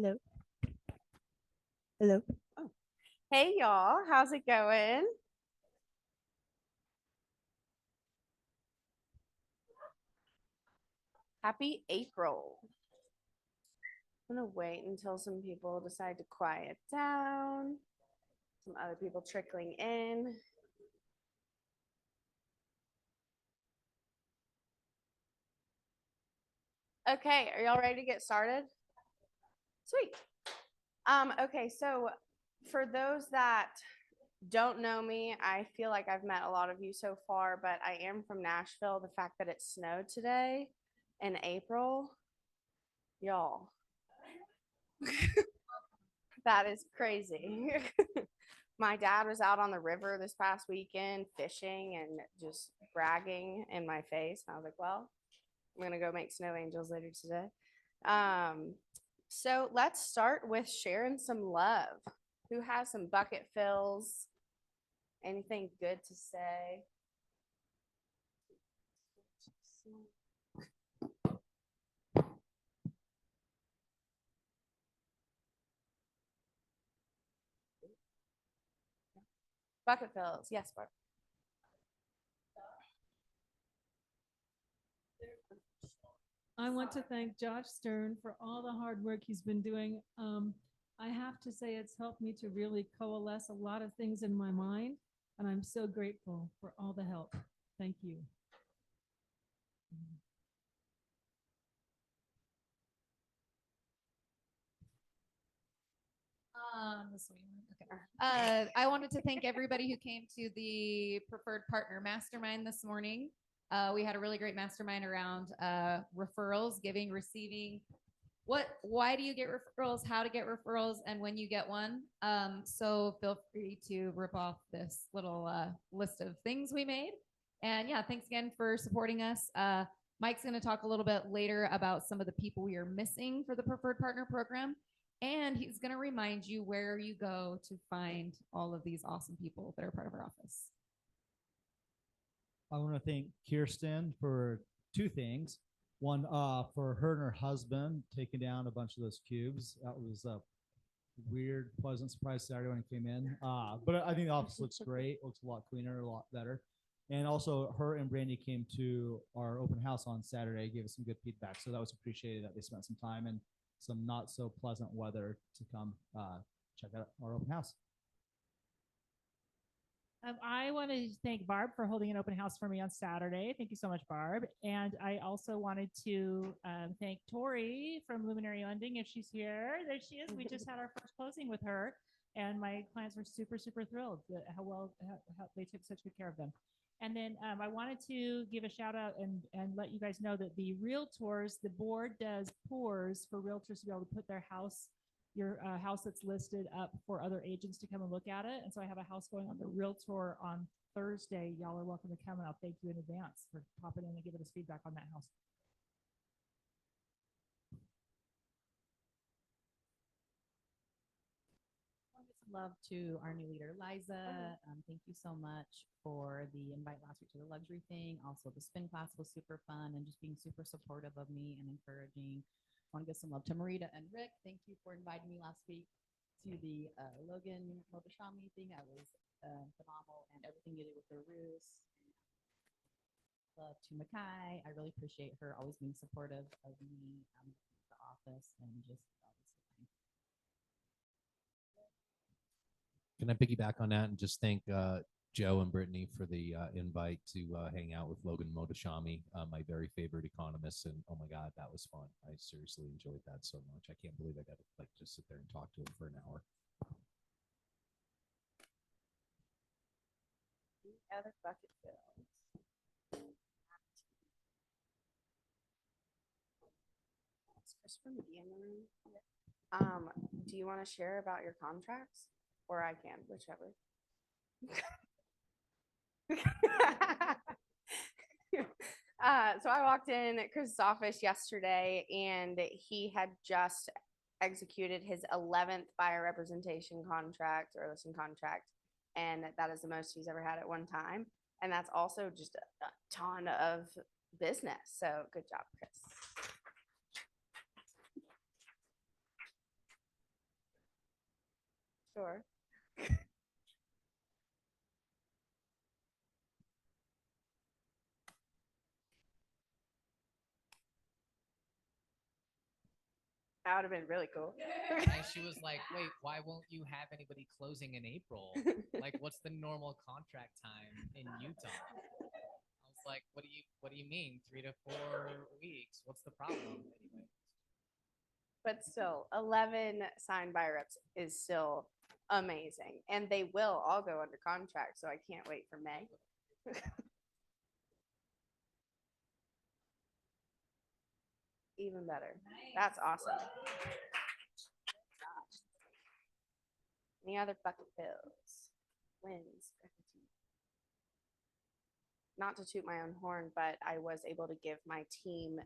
Hello. Hello. Oh. Hey y'all, how's it going? Happy April. I'm gonna wait until some people decide to quiet down. Some other people trickling in. Okay, are y'all ready to get started? Sweet. Okay, so for those that don't know me, I feel like I've met a lot of you so far, but I am from Nashville. The fact that it snowed today in April, y'all, that is crazy. My dad was out on the river this past weekend fishing and just bragging in my face. I was like, well, I'm going to go make snow angels later today. Um, so let's start with sharing some love. Who has some bucket fills? Anything good to say? Bucket fills. Yes, Barb. I want to thank Josh Stern for all the hard work he's been doing. I have to say it's helped me to really coalesce a lot of things in my mind, and I'm so grateful for all the help. Thank you. This one. Okay. I wanted to thank everybody who came to the Preferred Partner Mastermind this morning. We had a really great mastermind around referrals, giving, receiving. Why do you get referrals? How to get referrals, and when you get one. So feel free to rip off this little list of things we made. And yeah, thanks again for supporting us. Mike's going to talk a little bit later about some of the people we are missing for the Preferred Partner Program. And he's going to remind you where you go to find all of these awesome people that are part of our office. I want to thank Kirsten for two things. One, for her and her husband taking down a bunch of those cubes. That was a weird, pleasant surprise Saturday when it came in. But I think the office looks great. Looks a lot cleaner, a lot better. And also, her and Brandy came to our open house on Saturday, gave us some good feedback. So that was appreciated that they spent some time and some not so pleasant weather to come check out our open house. I want to thank Barb for holding an open house for me on Saturday. Thank you so much, Barb. And I also wanted to thank Tori from Luminary Lending, if she's here. There she is. We just had our first closing with her, and my clients were super, super thrilled at how well how they took such good care of them. And then I wanted to give a shout out and let you guys know that the realtors, the board does tours for realtors to be able to put their house, your house that's listed up for other agents to come and look at it. And so I have a house going on the realtor on Thursday. Y'all are welcome to come, and I'll thank you in advance for popping in and giving us feedback on that house. Love to our new leader, Liza. Thank you so much for the invite last week to the luxury thing. Also, the spin class was super fun and just being super supportive of me and encouraging. I want to give some love to Marita and Rick. Thank you for inviting me last week to the Logan Mobashami thing. That was phenomenal, and everything you did with the Roos. Love to Makai. I really appreciate her always being supportive of me, the office, and just Can I piggyback on that and just thank Joe and Brittany for the invite to hang out with Logan Motashami, my very favorite economist. And oh my God, that was fun. I seriously enjoyed that so much. I can't believe I got to like just sit there and talk to him for an hour. Other bucket fills. Is Christopher McGee in the room? Do you want to share about your contracts? Or I can, whichever. So I walked in at Chris's office yesterday, and he had just executed his 11th buyer representation contract or listing contract, and that is the most he's ever had at one time. And that's also just a ton of business. So good job, Chris. Sure. That would have been really cool. And she was like, wait, why won't you have anybody closing in April? Like, what's the normal contract time in Utah? I was like, what do you mean? 3 to 4 weeks? What's the problem? Anyway. But still, 11 signed by reps is still amazing. And they will all go under contract. So I can't wait for May. Even better. That's awesome. Any other bucket fills? Wins. Not to toot my own horn, but I was able to give my team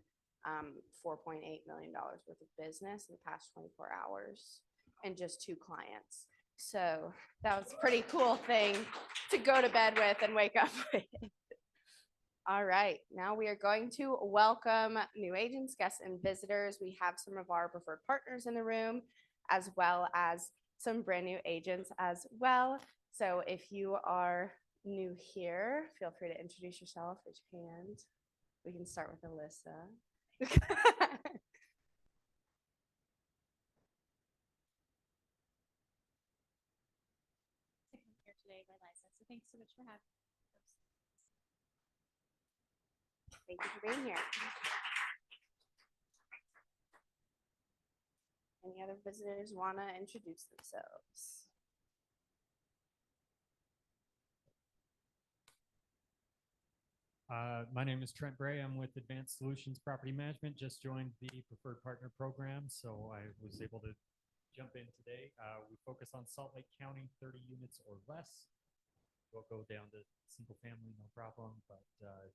$4.8 million worth of business in the past 24 hours and just 2 clients. So that was a pretty cool thing to go to bed with and wake up with. All right, now we are going to welcome new agents, guests, and visitors. We have some of our preferred partners in the room, as well as some brand new agents as well. So if you are new here, feel free to introduce yourself, raise your hand. We can start with Alyssa. Here today by license. So thanks so much for having me. Thank you for being here. Any other visitors want to introduce themselves? My name is Trent Bray. I'm with Advanced Solutions Property Management. Just joined the Preferred Partner Program, so I was able to jump in today. We focus on Salt Lake County, 30 units or less. We'll go down to single family, no problem. But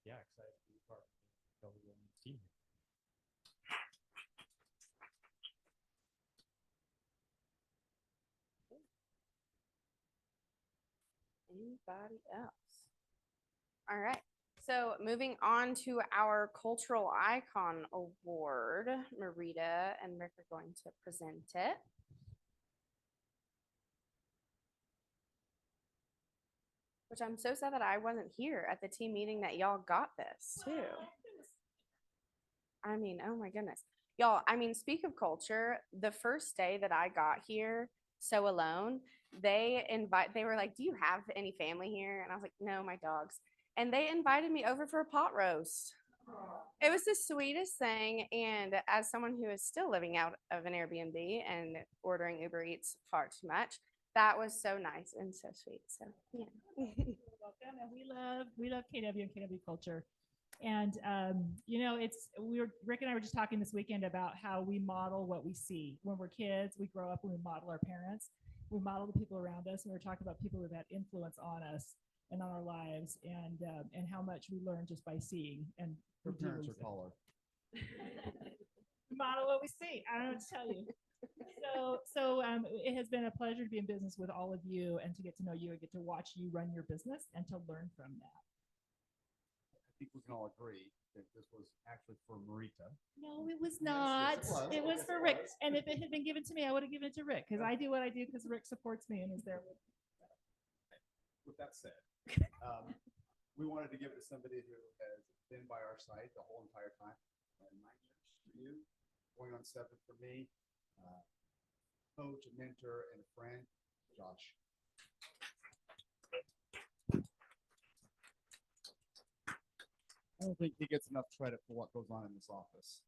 yeah, excited to be part of the Kelly Williams team. Anybody else? All right. So moving on to our Cultural Icon Award, Marita and Rick are going to present it. Which I'm so sad that I wasn't here at the team meeting that y'all got this too. I mean, oh my goodness. Y'all, I mean, speak of culture, the first day that I got here, so alone, they were like, do you have any family here? And I was like, no, my dogs. And they invited me over for a pot roast. It was the sweetest thing. And as someone who is still living out of an Airbnb and ordering Uber Eats far too much, that was so nice and so sweet. So yeah. Welcome, and we love KW and KW culture. And Rick and I were just talking this weekend about how we model what we see. When we're kids, we grow up and we model our parents. We model the people around us, and we're talking about people who've had influence on us and on our lives, and how much we learn just by seeing. And Her parents are taller. We model what we see. I don't know what to tell you. So it has been a pleasure to be in business with all of you and to get to know you and get to watch you run your business and to learn from that. I think we can all agree that this was actually for Marita. No, it was not. yes, it was Yes, for it Rick. was. And if it had been given to me, I would have given it to Rick because I do what I do because Rick supports me and is there. With that said, we wanted to give it to somebody who has been by our side the whole entire time. 9 years for you, going on 7 for me. Coach, a mentor, and a friend, Josh. I don't think he gets enough credit for what goes on in this office.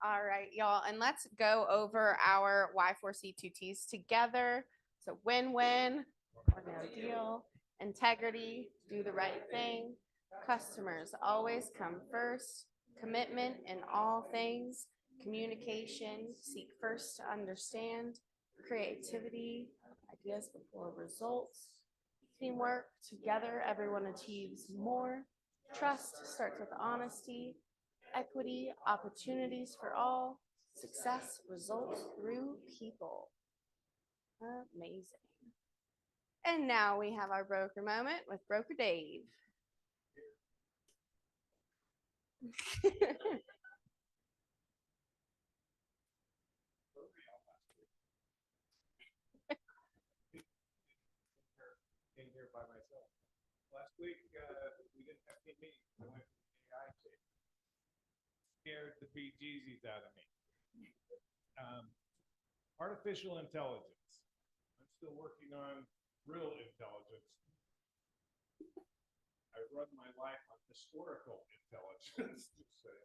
All right, y'all, and let's go over our Y4C2Ts together. So win-win, or no deal, integrity, do the right thing, customers always come first, commitment in all things, communication, seek first to understand, creativity, ideas before results, teamwork, together everyone achieves more, trust starts with honesty, equity, opportunities for all, success results through people. Amazing. And now we have our broker moment with Broker Dave. in here by myself. Last week, we didn't have any meetings. I went to the AI tape. Scared the bejeezies out of me. Artificial intelligence. I'm still working on real intelligence. I run my life on historical intelligence. To say,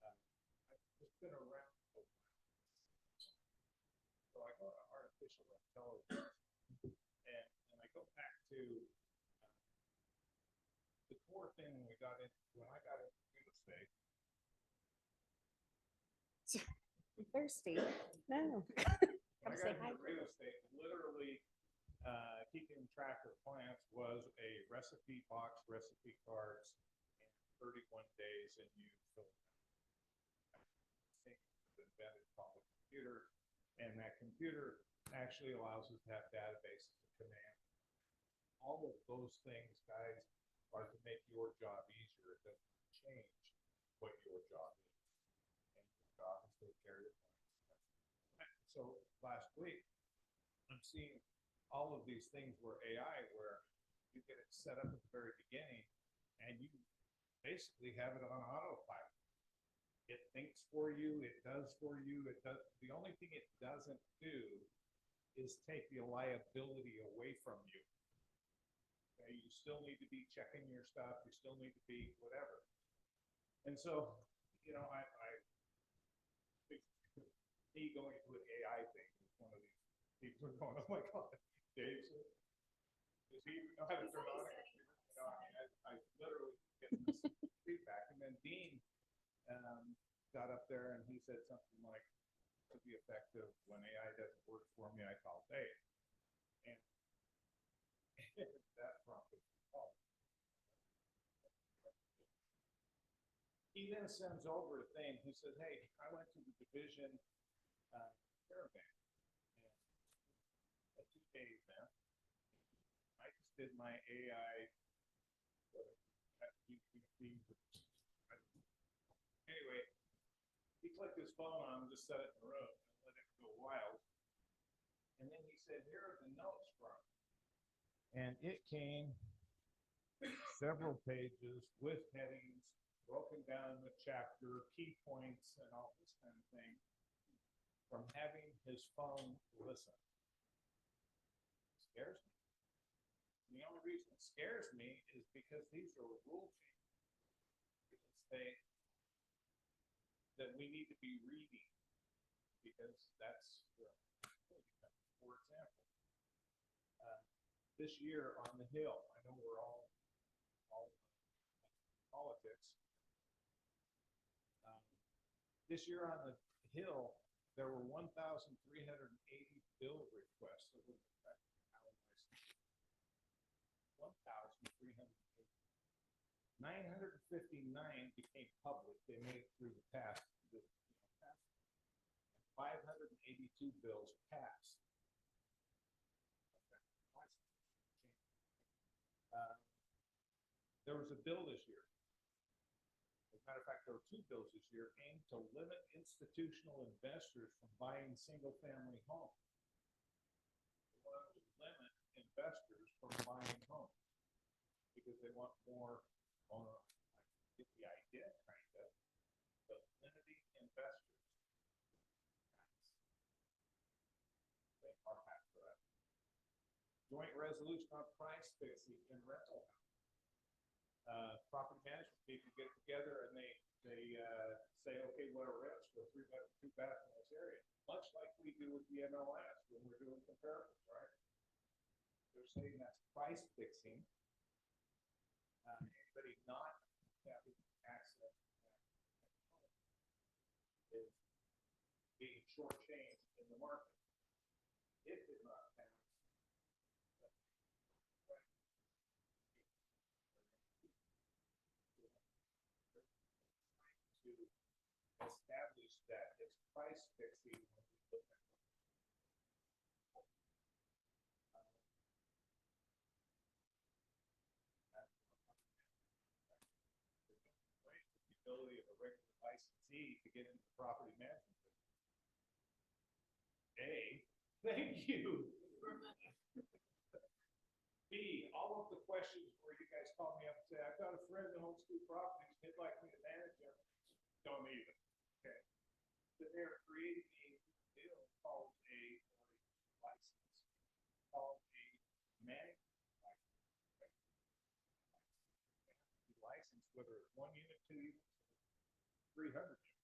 I've just been around for a while. So I go to artificial intelligence, and I go back to the core thing when I got into real estate. I'm thirsty. No. When I Come say got hi. into real estate, literally keeping track of clients was a recipe box, recipe cards, and 31 days, and you fill it out. I think it was invented called a computer, and that computer actually allows us to have databases of command. All of those things, guys, are to make your job easier. It doesn't change what your job is. And your job is to take care of your clients. So last week, I'm seeing all of these things where AI, where you get it set up at the very beginning, and you basically have it on autopilot. It thinks for you, it does for you, it does. The only thing it doesn't do is take the liability away from you. Okay? You still need to be checking your stuff, you still need to be whatever. And so, you know, me going to an AI thing is one of these people are going, oh my God, Dave, does he even know how to turn on a computer? You know, I mean, I literally get this feedback. And then Dean got up there and he said something like, to the effect of, when AI doesn't work for me, I call Dave. And that prompted me to call. He then sends over a thing. He says, hey, I went to the division caravan. And 2 days now. I just did my AI. Anyway, he clicked his phone on, just set it in the room, and let it go wild. And then he said, here are the notes from it. And it came several pages with headings, broken down in the chapter, key points, and all this kind of thing, from having his phone listen. It scares me. And the only reason it scares me is because these are rule changes. Because that we need to be reading, because that's for example, this year on the Hill, I know we're all politics. This year on the Hill, there were 1,380 bill requests. 1,380. 959 became public. They made it through the past. 582 bills passed. There was a bill this year. As a matter of fact, there were 2 bills this year aimed to limit institutional investors from buying single-family homes. They want to limit investors from buying homes because they want more owner. I get the idea, kind of, but limiting investors. They are after that. Joint resolution on price fixing in rental housing. Property management people get together and they say, okay, what are rents for a 3-bedroom, 2-bath in this area? Much like we do with the MLS when we're doing comparables, right? They're saying that's price fixing. Anybody not having access to that is being shortchanged in the market. It did not pass. To establish that it's price fixing when we look at the ability of a regular licensee to get into property management. A, thank you. B, all of the questions where you guys call me up and say, I've got a friend that owns 2 properties, they'd like me to manage them. Don't need it. Okay. So they're creating a deal called a license, called a management license, whether it's 1 unit, 2 units, 300 units.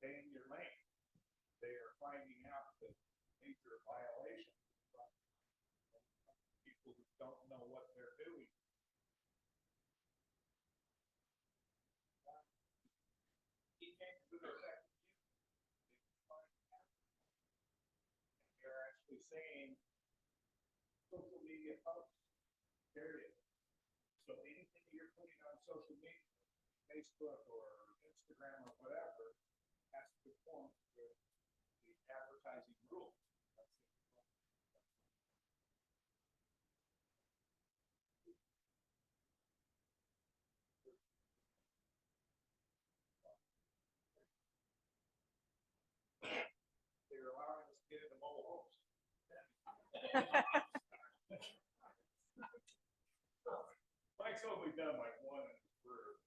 Stay in your lane. They are finding out that major violations from people who don't know what they're doing. He came to the effect they're actually saying social media posts, period. So anything you're putting on social media, Facebook or Instagram or whatever, has to conform with the advertising rules. That's it. They're allowing us to get into mobile homes. Mike's only done like one in his career.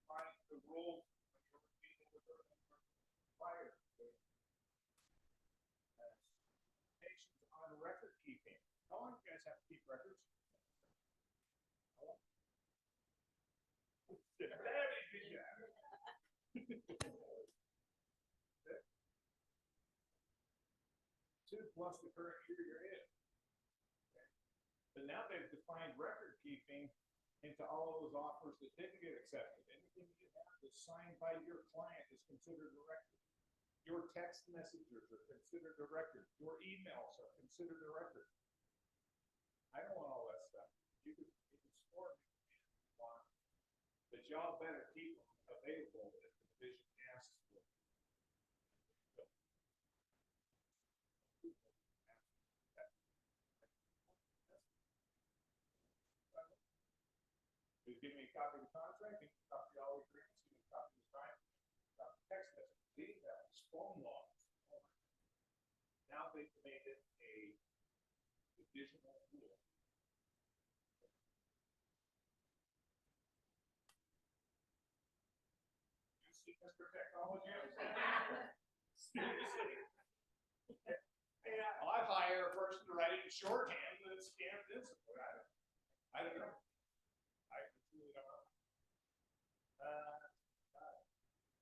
Find the rules when you're dealing with a fire. Patients on record keeping. How long do you guys have to keep records? How long? Two plus the current year you're in. Okay. But now they've defined record keeping into all those offers that didn't get accepted. Anything you have that's signed by your client is considered a record. Your text messages are considered a record. Your emails are considered a record. I don't want all that stuff. You can store them if you want, but y'all better keep them available if the division asks for them. You give me a copy of the contract, you can copy all the agreements, you can copy the time, copy text messages, emails, phone logs. Now they've made it a divisional rule. You see, Mr. Technology, seriously. I hire a person to write it in shorthand and scan this. I don't know. I truly don't know.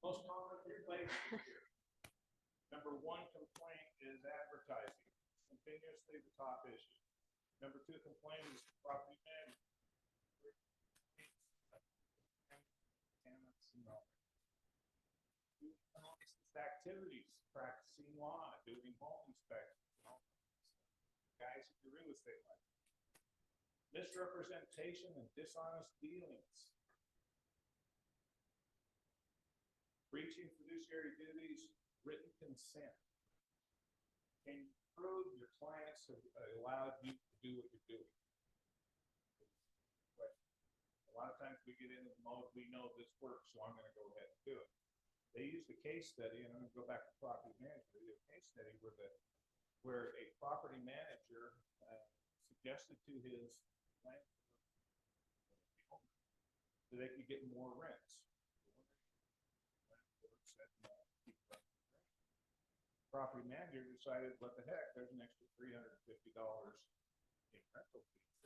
Most common relations here. Number 1 complaint is advertising. Continuously the top issue. Number 2 complaint is property management. Activities, practicing law, doing home inspections, guys with your real estate license. Misrepresentation and dishonest dealings. Breaching fiduciary duties, written consent. Can you prove your clients have allowed you to do what you're doing? A lot of times we get into the mode, we know this works, so I'm going to go ahead and do it. They used a case study, and I'm going to go back to property management. They did a case study where a property manager suggested to his client that they could get more rents. Property manager decided, what the heck, there's an extra $350 in rental fees.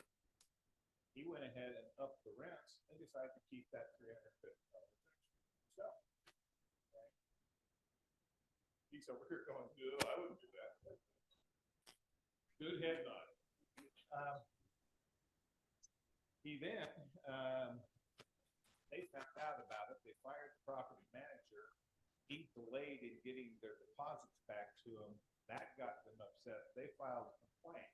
He went ahead and upped the rents and decided to keep that $350 extra himself. Okay. He's over here going, no, I wouldn't do that. Good head nod. He then, they found out about it. They fired the property manager. He delayed in getting their deposits back to him. That got them upset. They filed a complaint.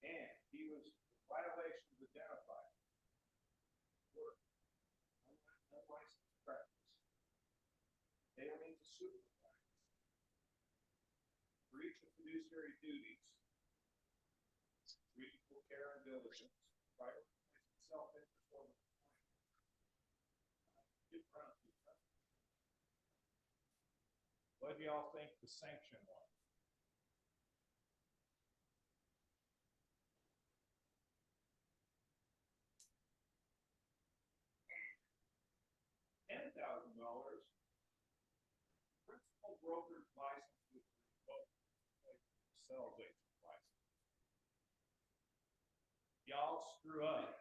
And he was, violations identified. Unlicensed practice. Failing to supervise. Breach of fiduciary duties. Reasonable care and diligence. Prioritizing self-interest over the client. What do y'all think the sanction was? broker's license with both sales agent license. Y'all screw up,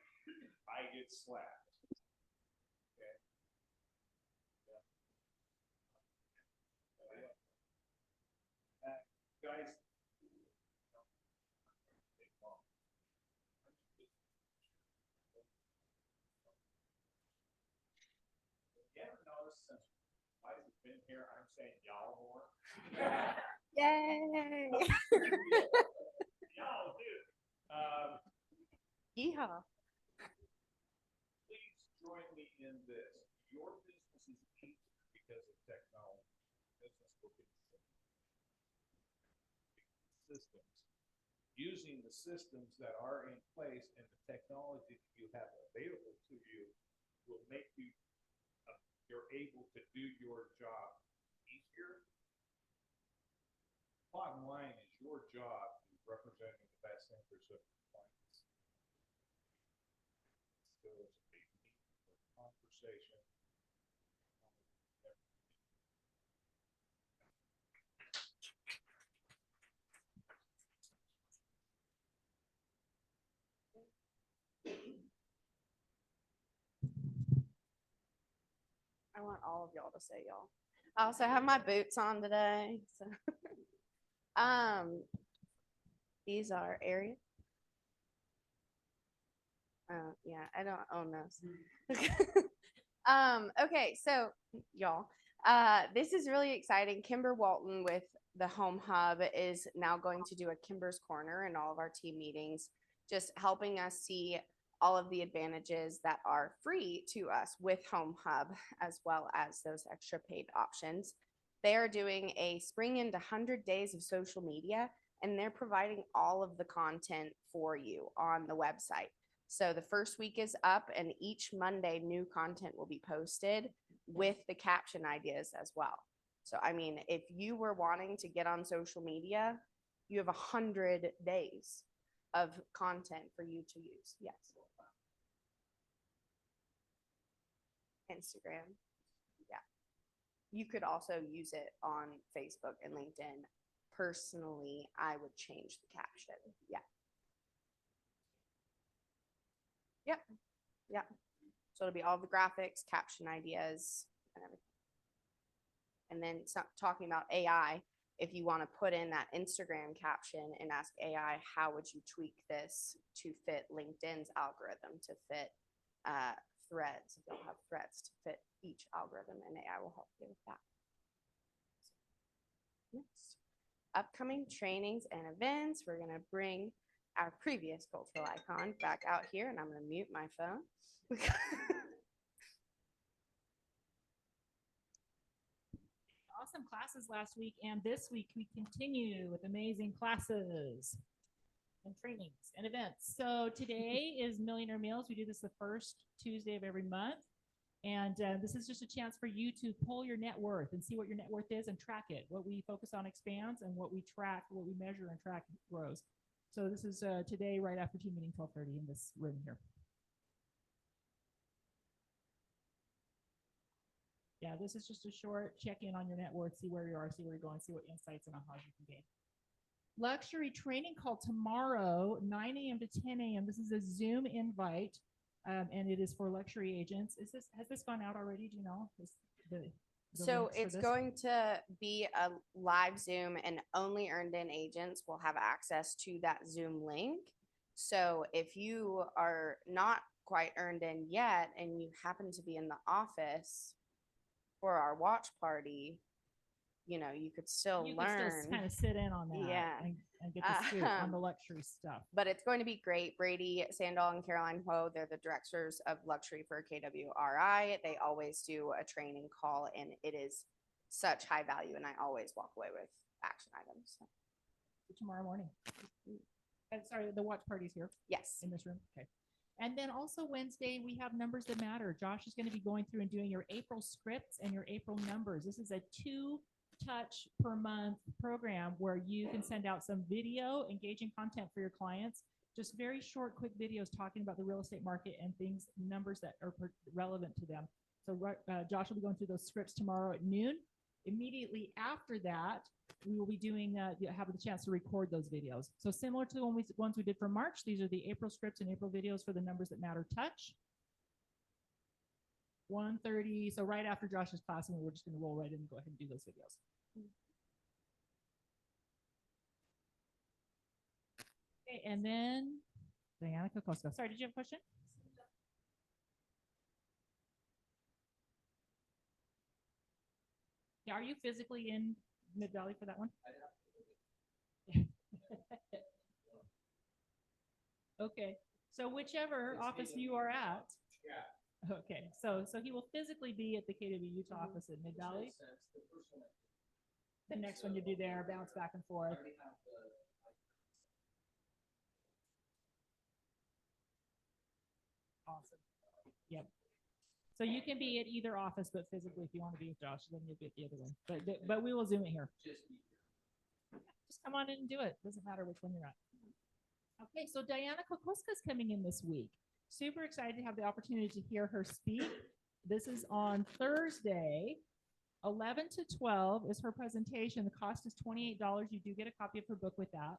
I get slapped. Okay. Yeah. Guys. You ever notice since Liza's been here, I'm saying y'all more? Yay! Y'all do. Yeehaw. Please join me in this. Your business is easier because of technology. Business will be systems. Using the systems that are in place and the technology that you have available to you will make you you're able to do your job easier. Bottom line is your job is representing the best interest of your clients. So it's a meaningful conversation. I want all of y'all to say y'all. I also have my boots on today. So these are Ariel. Yeah, I don't own those. Okay, so y'all, this is really exciting. Kimber Walton with the Home Hub is now going to do a Kimber's Corner in all of our team meetings, just helping us see all of the advantages that are free to us with Home Hub, as well as those extra paid options. They are doing a spring into 100 days of social media, and they're providing all of the content for you on the website. So the first week is up, and each Monday, new content will be posted with the caption ideas as well. So, I mean, if you were wanting to get on social media, you have 100 days of content for you to use. Yes. Instagram. Yeah. You could also use it on Facebook and LinkedIn. Personally, I would change the caption. Yeah. Yep. Yeah. So it'll be all the graphics, caption ideas, and everything. And then talking about AI, if you want to put in that Instagram caption and ask AI, how would you tweak this to fit LinkedIn's algorithm, to fit threads, if you'll have threads to fit each algorithm, and AI will help you with that. Next, upcoming trainings and events. We're going to bring our previous cultural icon back out here, and I'm going to mute my phone. Awesome classes last week, and this week we continue with amazing classes and trainings and events. So today is Millionaire Meals. We do this the first Tuesday of every month. And this is just a chance for you to pull your net worth and see what your net worth is and track it. What we focus on expands, and what we track, what we measure and track grows. So this is today right after team meeting 12:30 in this room here. Yeah, this is just a short check-in on your net worth, see where you are, see where you're going, see what insights and ahas you can gain. Luxury training call tomorrow, 9 a.m. to 10 a.m. This is a Zoom invite, and it is for luxury agents. Has this gone out already? Do you know? So it's going to be a live Zoom, and only earned in agents will have access to that Zoom link. So if you are not quite earned in yet and you happen to be in the office for our watch party, you know, you could still learn. Kind of sit in on that, yeah, and get the scoop on the luxury stuff. But it's going to be great. Brady Sandal and Caroline Ho, they're the directors of luxury for KWRI. They always do a training call, and it is such high value, and I always walk away with action items. So. Tomorrow morning. Sorry, the watch party's here. Yes. In this room. Okay. And then also Wednesday, we have Numbers That Matter. Josh is going to be going through and doing your April scripts and your April numbers. This is a 2-touch per month program where you can send out some video, engaging content for your clients, just very short, quick videos talking about the real estate market and things, numbers that are relevant to them. So Josh will be going through those scripts tomorrow at noon. Immediately after that, we will be doing, have the chance to record those videos. So similar to the ones we did for March, these are the April scripts and April videos for the Numbers That Matter touch. 1:30, so right after Josh's class, and we're just going to roll right in and go ahead and do those videos. Okay, and then Diana Kokoska. Sorry, did you have a question? Yeah, are you physically in Mid Valley for that one? Okay, so whichever office you are at. Okay, so he will physically be at the KW Utah office at Mid Valley. The next one you do there, bounce back and forth. Awesome. Yep. So you can be at either office, but physically, if you want to be with Josh, then you'll be at the other one. But we will Zoom it here. Just come on in and do it. Doesn't matter which one you're at. Okay, so Diana Kokoska is coming in this week. Super excited to have the opportunity to hear her speak. This is on Thursday, 11 to 12 is her presentation. The cost is $28. You do get a copy of her book with that.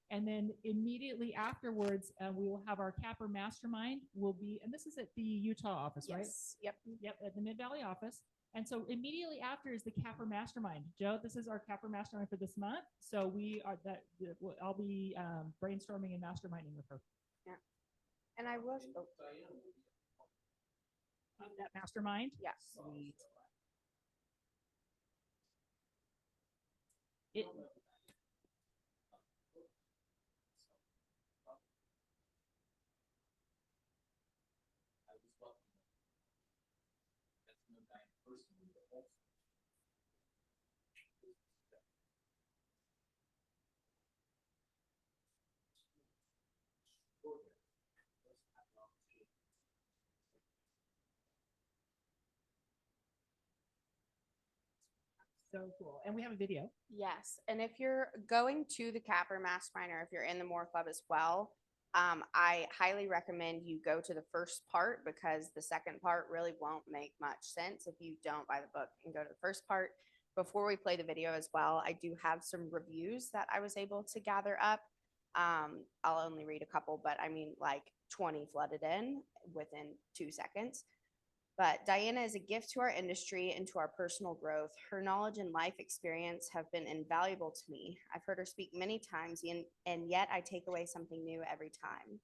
And then immediately afterwards, we will have our Capper Mastermind will be, and this is at the Utah office, right? Yep. Yep, at the Mid Valley office. And so immediately after is the Capper Mastermind. Joe, this is our Capper Mastermind for this month. So I'll be brainstorming and masterminding with her. Yeah. And I will. That mastermind? Yes. Sweet. It, so cool. And we have a video. Yes. And if you're going to the Capper Mastermind or if you're in the More Club as well, I highly recommend you go to the first part because the second part really won't make much sense if you don't buy the book and go to the first part. Before we play the video as well, I do have some reviews that I was able to gather up. I'll only read a couple, but I mean like 20 flooded in within 2 seconds. But Diana is a gift to our industry and to our personal growth. Her knowledge and life experience have been invaluable to me. I've heard her speak many times, and yet I take away something new every time.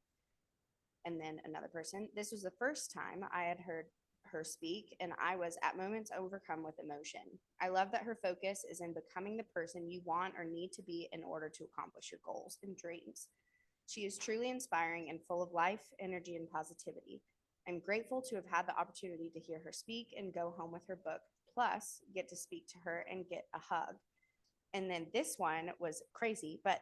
And then another person, this was the first time I had heard her speak, and I was at moments overcome with emotion. I love that her focus is in becoming the person you want or need to be in order to accomplish your goals and dreams. She is truly inspiring and full of life, energy, and positivity. I'm grateful to have had the opportunity to hear her speak and go home with her book, plus get to speak to her and get a hug. And then this one was crazy, but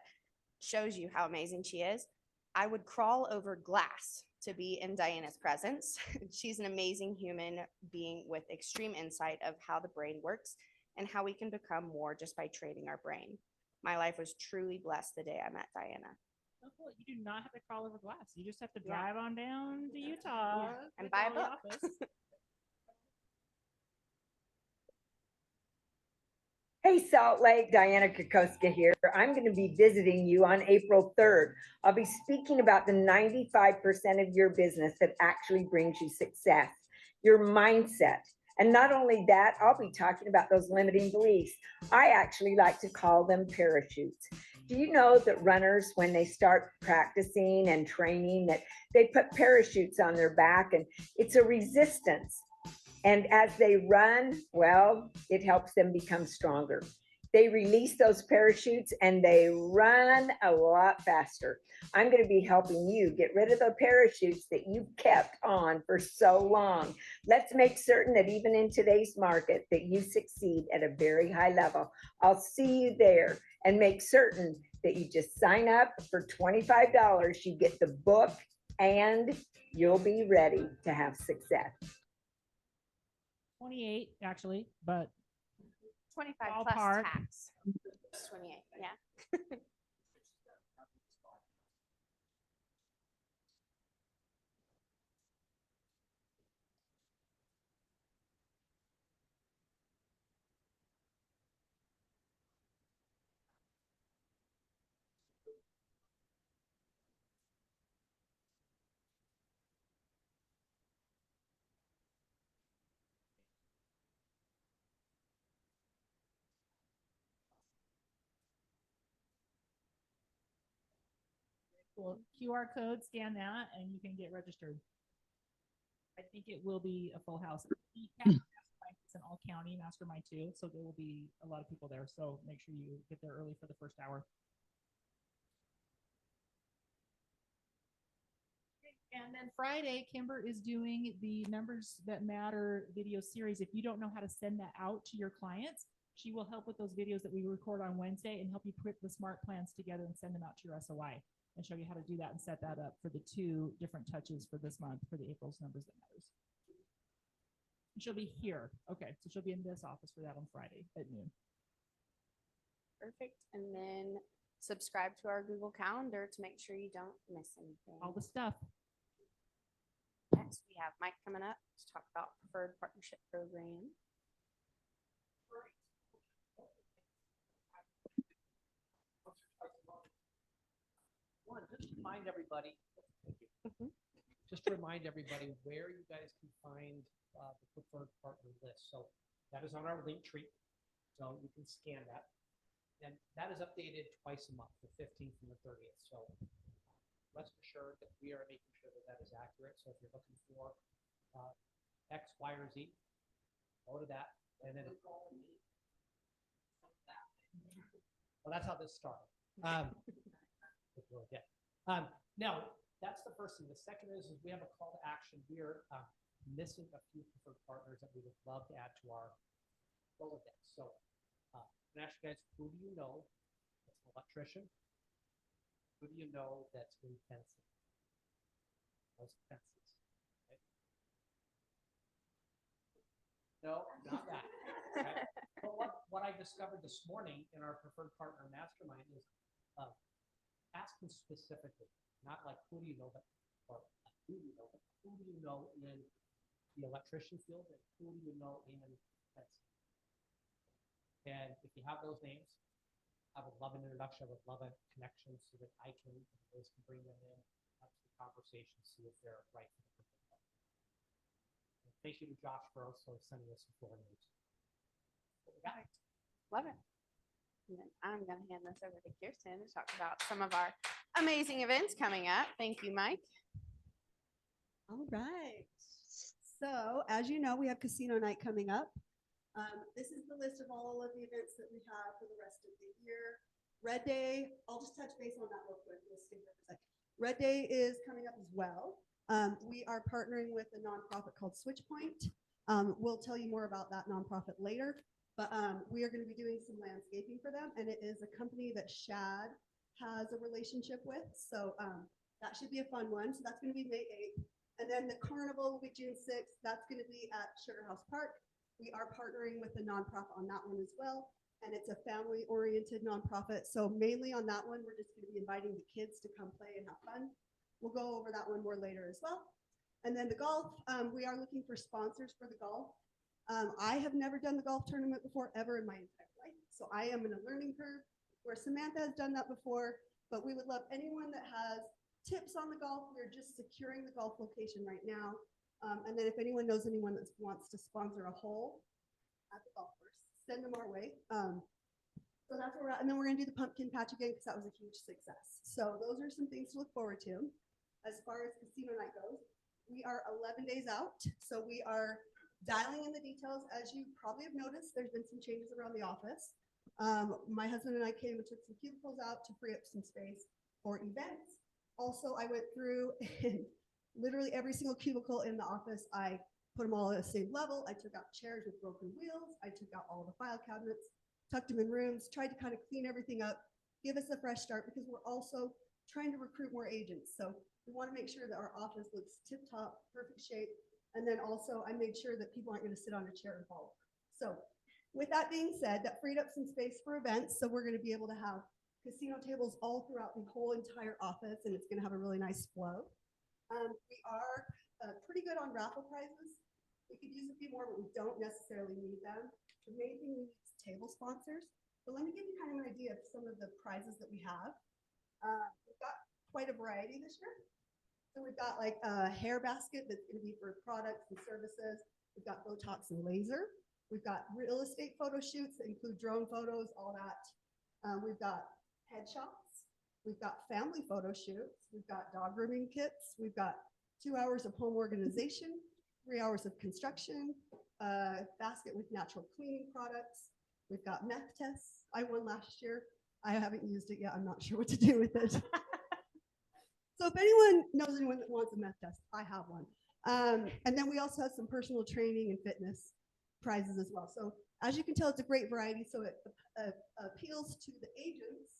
shows you how amazing she is. I would crawl over glass to be in Diana's presence. She's an amazing human being with extreme insight of how the brain works and how we can become more just by training our brain. My life was truly blessed the day I met Diana. Oh, cool. You do not have to crawl over glass. You just have to drive on down to Utah and buy a book. Hey, Salt Lake, Diana Kokoska here. I'm going to be visiting you on April 3rd. I'll be speaking about the 95% of your business that actually brings you success, your mindset. And not only that, I'll be talking about those limiting beliefs. I actually like to call them parachutes. Do you know that runners, when they start practicing and training, that they put parachutes on their back and it's a resistance. And as they run, well, it helps them become stronger. They release those parachutes and they run a lot faster. I'm going to be helping you get rid of the parachutes that you've kept on for so long. Let's make certain that even in today's market that you succeed at a very high level. I'll see you there, and make certain that you just sign up for $25. You get the book and you'll be ready to have success. 28 actually, but 25 ballpark. plus tax. 28, yeah. Cool. QR code, scan that, and you can get registered. I think it will be a full house. It's an all county mastermind too, so there will be a lot of people there. So make sure you get there early for the first hour. And then Friday, Kimber is doing the Numbers That Matter video series. If you don't know how to send that out to your clients, she will help with those videos that we record on Wednesday and help you put the smart plans together and send them out to your SOI and show you how to do that and set that up for the 2 different touches for this month for the April's Numbers That Matters. And she'll be here. Okay, so she'll be in this office for that on Friday at noon. Perfect. And then subscribe to our Google Calendar to make sure you don't miss anything. All the stuff. Next, we have Mike coming up to talk about preferred partnership program. One, just remind everybody, Mhm. just to remind everybody where you guys can find the preferred partner list. So that is on our link tree. So you can scan that. And that is updated twice a month, the 15th and the 30th. So rest assured that we are making sure that that is accurate. So if you're looking for X, Y, or Z, go to that. And then well, that's how this started. Now, that's the first thing. The second is we have a call to action. We are missing a few preferred partners that we would love to add to our Rolodex. So I'm gonna ask you guys, who do you know that's an electrician? Who do you know that's in fencing? Those fences. Okay. No, not that. Okay. But what I discovered this morning in our preferred partner mastermind is ask them specifically, not like who do you know, but or who do you know, but who do you know in the electrician field and who do you know in fencing? And if you have those names, I would love an introduction. I would love a connection so that I can bring them in to the conversation, see if they're right for the program. Thank you to Josh for also sending us some floor notes. Love it. And then I'm going to hand this over to Kirsten to talk about some of our amazing events coming up. Thank you, Mike. All right. So as you know, we have casino night coming up. This is the list of all of the events that we have for the rest of the year. Red Day, I'll just touch base on that real quick. We'll stay here for a second. Red Day is coming up as well. We are partnering with a nonprofit called Switchpoint. We'll tell you more about that nonprofit later, but we are going to be doing some landscaping for them, and it is a company that Shad has a relationship with. So that should be a fun one. So that's going to be May 8th. And then the carnival will be June 6th. That's going to be at Sugar House Park. We are partnering with a nonprofit on that one as well. And it's a family-oriented nonprofit. So mainly on that one, we're just going to be inviting the kids to come play and have fun. We'll go over that one more later as well. And then the golf, we are looking for sponsors for the golf. I have never done the golf tournament before ever in my entire life. So I am in a learning curve where Samantha has done that before, but we would love anyone that has tips on the golf. We're just securing the golf location right now. And then if anyone knows anyone that wants to sponsor a hole at the golf course, send them our way. So that's where we're at. And then we're going to do the pumpkin patch again because that was a huge success. So those are some things to look forward to. As far as casino night goes, we are 11 days out. So we are dialing in the details. As you probably have noticed, there's been some changes around the office. My husband and I came and took some cubicles out to free up some space for events. Also, I went through and literally every single cubicle in the office, I put them all at the same level. I took out chairs with broken wheels. I took out all the file cabinets, tucked them in rooms, tried to kind of clean everything up, give us a fresh start because we're also trying to recruit more agents. So we want to make sure that our office looks tip top, perfect shape. And then also I made sure that people aren't going to sit on a chair and fall. So with that being said, that freed up some space for events. So we're going to be able to have casino tables all throughout the whole entire office, and it's going to have a really nice flow. We are pretty good on raffle prizes. We could use a few more, but we don't necessarily need them. The main thing we need is table sponsors. But let me give you kind of an idea of some of the prizes that we have. We've got quite a variety this year. So we've got like a hair basket that's going to be for products and services. We've got Botox and laser. We've got real estate photo shoots that include drone photos, all that. We've got headshots. We've got family photo shoots. We've got dog grooming kits. We've got 2 hours of home organization, 3 hours of construction, a basket with natural cleaning products. We've got meth tests. I won last year. I haven't used it yet. I'm not sure what to do with it. So if anyone knows anyone that wants a meth test, I have one. And then we also have some personal training and fitness prizes as well. So as you can tell, it's a great variety. So it appeals to the agents,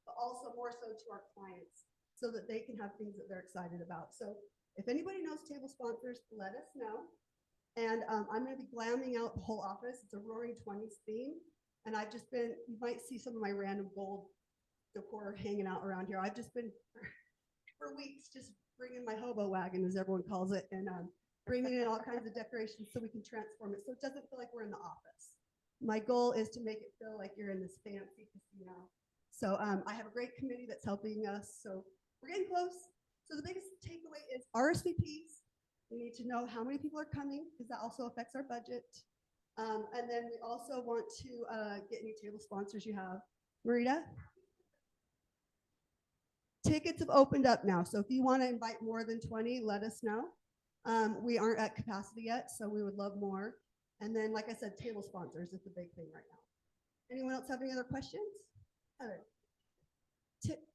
but also more so to our clients so that they can have things that they're excited about. So if anybody knows table sponsors, let us know. And I'm going to be glamming out the whole office. It's a Roaring 20s theme. And I've just been, you might see some of my random gold decor hanging out around here. I've just been for weeks just bringing my hobo wagon, as everyone calls it, and bringing in all kinds of decorations so we can transform it so it doesn't feel like we're in the office. My goal is to make it feel like you're in this fancy casino. So I have a great committee that's helping us. So we're getting close. So the biggest takeaway is RSVPs. We need to know how many people are coming because that also affects our budget. And then we also want to get any table sponsors you have. Marita? Tickets have opened up now. So if you want to invite more than 20, let us know. We aren't at capacity yet, so we would love more. And then, like I said, table sponsors is the big thing right now. Anyone else have any other questions? Heather.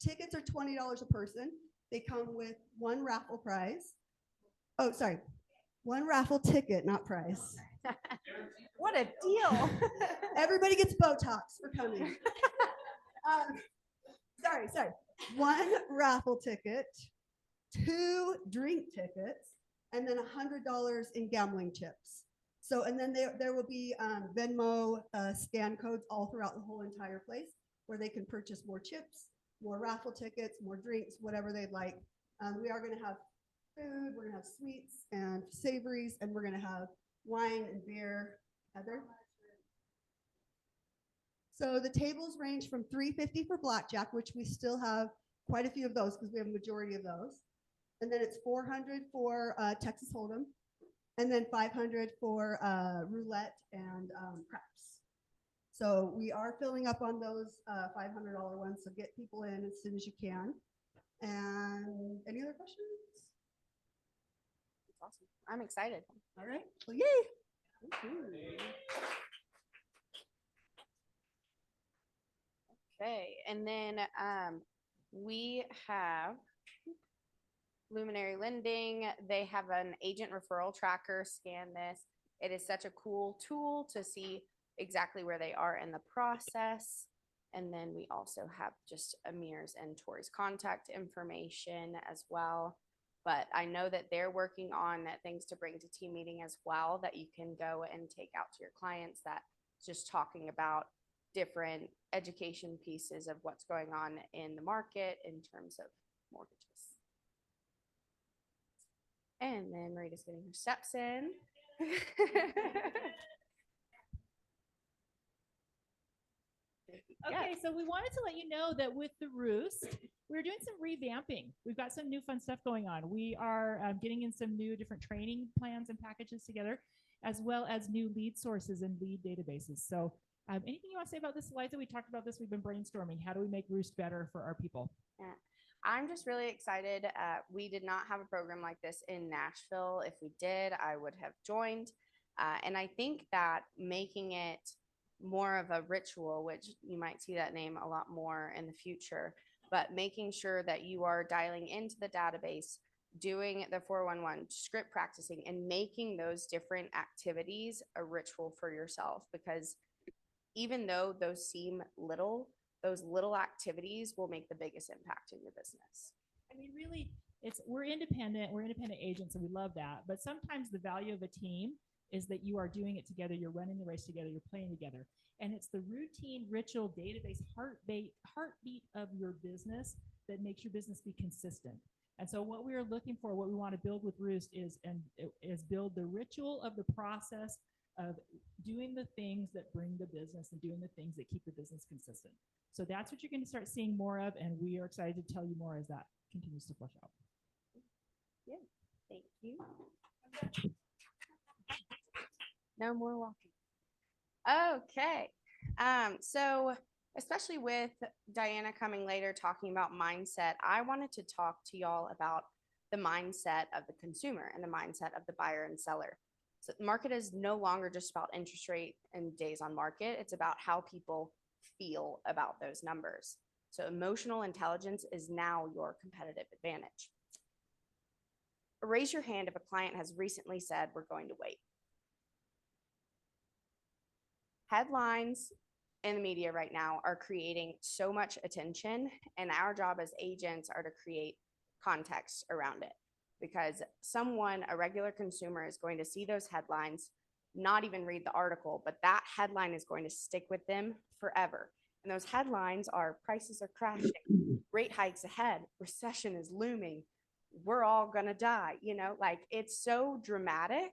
Tickets are $20 a person. They come with one raffle prize. Oh, sorry. One raffle ticket, not prize. What a deal. Everybody gets Botox for coming. Sorry. One raffle ticket, 2 drink tickets, and then $100 in gambling chips. So, and then there will be Venmo scan codes all throughout the whole entire place where they can purchase more chips, more raffle tickets, more drinks, whatever they'd like. We are going to have food, we're going to have sweets and savories, and we're going to have wine and beer. Heather? So the tables range from $350 for blackjack, which we still have quite a few of those because we have a majority of those. And then it's $400 for Texas Hold'em, and then $500 for roulette and craps. So we are filling up on those $500 ones. So get people in as soon as you can. And any other questions? That's awesome. I'm excited. All right. Well, yay. Okay, and then we have Luminary Lending. They have an agent referral tracker. Scan this. It is such a cool tool to see exactly where they are in the process. And then we also have just Amir's and Tori's contact information as well. But I know that they're working on things to bring to team meeting as well that you can go and take out to your clients, that just talking about different education pieces of what's going on in the market in terms of mortgages. And then Marita's getting her steps in. Okay, so we wanted to let you know that with the Roost, we're doing some revamping. We've got some new fun stuff going on. We are getting in some new different training plans and packages together, as well as new lead sources and lead databases. So anything you want to say about this, Eliza? We talked about this. We've been brainstorming. How do we make Roost better for our people? Yeah. I'm just really excited. We did not have a program like this in Nashville. If we did, I would have joined. And I think that making it more of a ritual, which you might see that name a lot more in the future, but making sure that you are dialing into the database, doing the 411 script practicing, and making those different activities a ritual for yourself. Because even though those seem little, those little activities will make the biggest impact in your business. I mean, really, we're independent agents, and we love that. But sometimes the value of a team is that you are doing it together, you're running the race together, you're playing together. And it's the routine, ritual, database, heartbeat of your business that makes your business be consistent. And so what we are looking for, what we want to build with Roost is build the ritual of the process of doing the things that bring the business and doing the things that keep the business consistent. So that's what you're going to start seeing more of, and we are excited to tell you more as that continues to flush out. Yeah, thank you. No more walking. Okay, so especially with Diana coming later talking about mindset, I wanted to talk to y'all about the mindset of the consumer and the mindset of the buyer and seller. So the market is no longer just about interest rate and days on market. It's about how people feel about those numbers. So emotional intelligence is now your competitive advantage. Raise your hand if a client has recently said, we're going to wait. Headlines in the media right now are creating so much attention, and our job as agents are to create context around it, because someone, a regular consumer, is going to see those headlines, not even read the article, but that headline is going to stick with them forever. And those headlines are prices are crashing, rate hikes ahead, recession is looming, we're all gonna die, you know, like it's so dramatic.